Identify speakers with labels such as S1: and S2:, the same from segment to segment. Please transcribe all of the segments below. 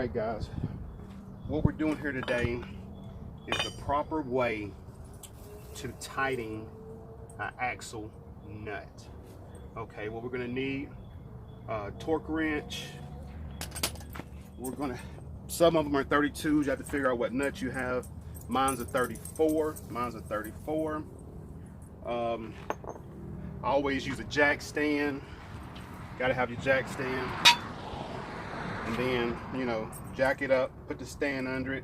S1: Alright guys, what we're doing here today is the proper way to tighten an axle nut. Okay, what we're gonna need, a torque wrench. Some of them are 32s, you have to figure out what nut you have. Mine's a 34, I always use a jack stand. Gotta have your jack stand. And then, you know, jack it up, put the stand under it,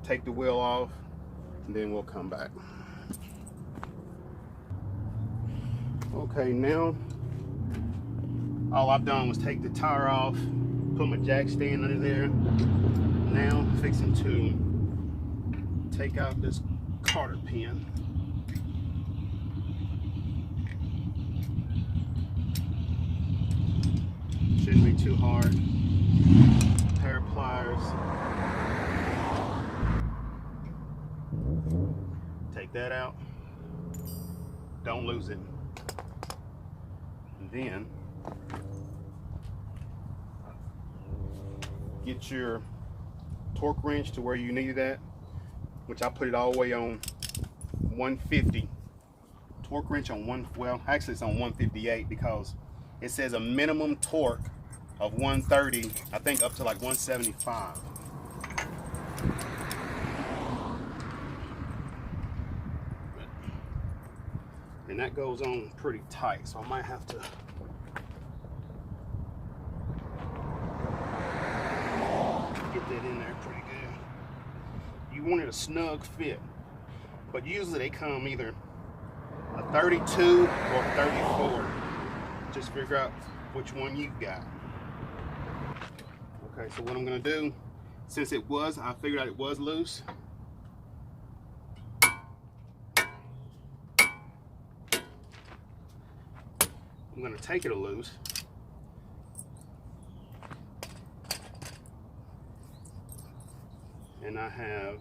S1: take the wheel off, and then we'll come back. Okay, now all I've done was take the tire off, put my jack stand under there. Now I'm fixing to take out this cotter pin. Shouldn't be too hard. Pair of pliers. Take that out. Don't lose it. And then get your torque wrench to where you need it at, which I put it all the way on 150. Torque wrench on well, actually it's on 158 because it says a minimum torque of 130, I think up to like 175. And that goes on pretty tight, so I might have to get that in there pretty good. You want it a snug fit, but usually they come either a 32 or 34. Just figure out which one you've got. Okay, so what I'm gonna do, since I figured out it was loose, I'm gonna take it loose. And I have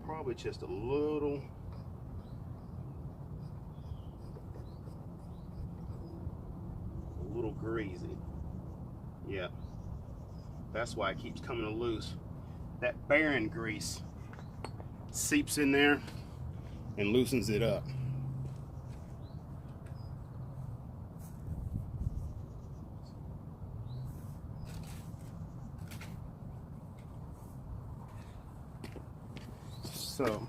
S1: probably just a little greasy. Yeah, that's why it keeps coming loose. That bearing grease seeps in there and loosens it up. So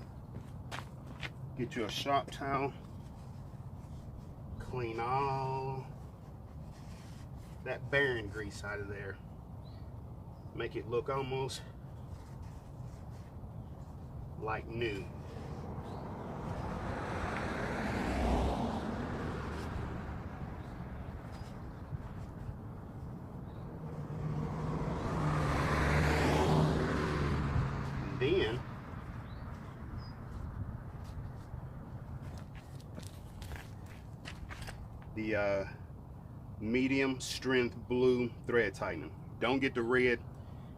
S1: get you a shop towel, clean all that bearing grease out of there, make it look almost like new. And then the medium strength blue thread tightener. Don't get the red,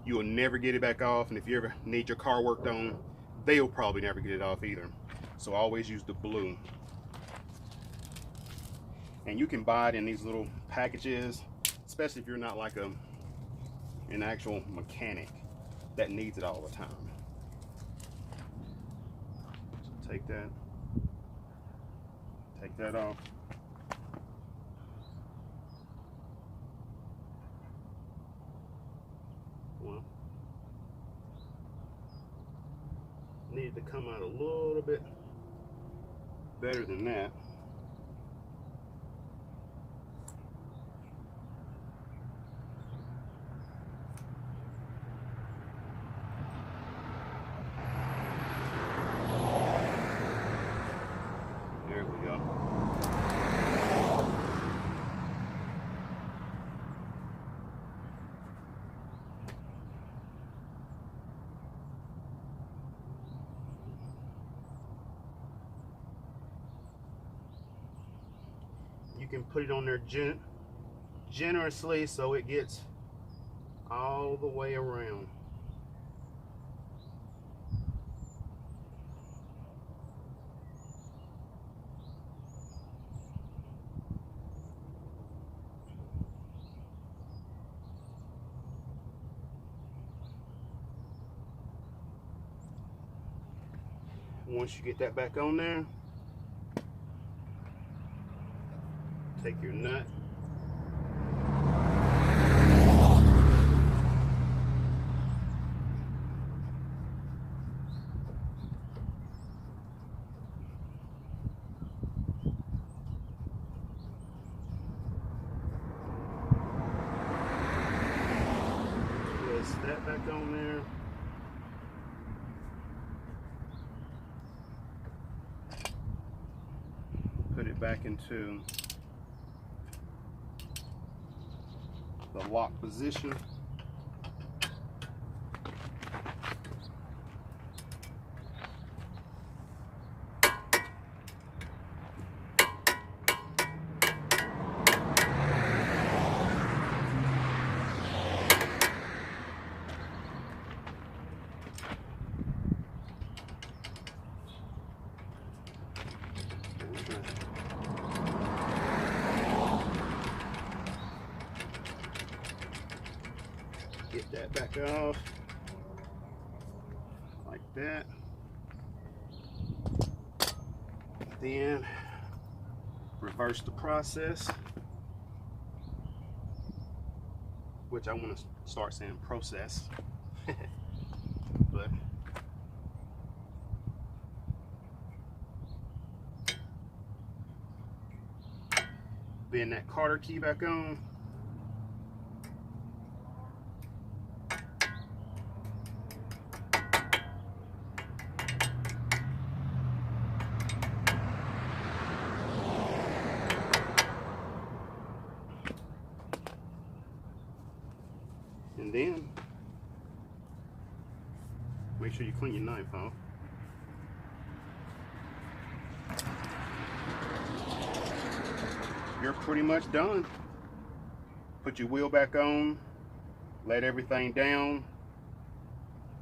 S1: you will never get it back off, and if you ever need your car worked on, they'll probably never get it off either. So always use the blue. And you can buy it in these little packages, especially if you're not like an actual mechanic that needs it all the time. So take that off. Well, needed to come out a little bit better than that. There we go. You can put it on there generously so it gets all the way around. Once you get that back on there, take your nut. Place that back on there. Put it back into the lock position. Get that back off like that. Then reverse the process, which I want to start saying process. But bend that Carter key back on. And then make sure you clean your knife off. You're pretty much done. Put your wheel back on, let everything down,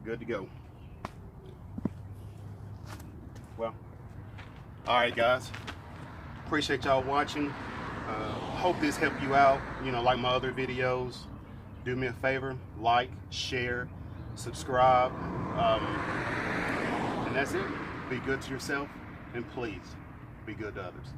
S1: good to go. Well, all right guys, appreciate y'all watching. Hope this helped you out, you know, like my other videos. Do me a favor, like, share, subscribe, and that's it. Be good to yourself, and please be good to others.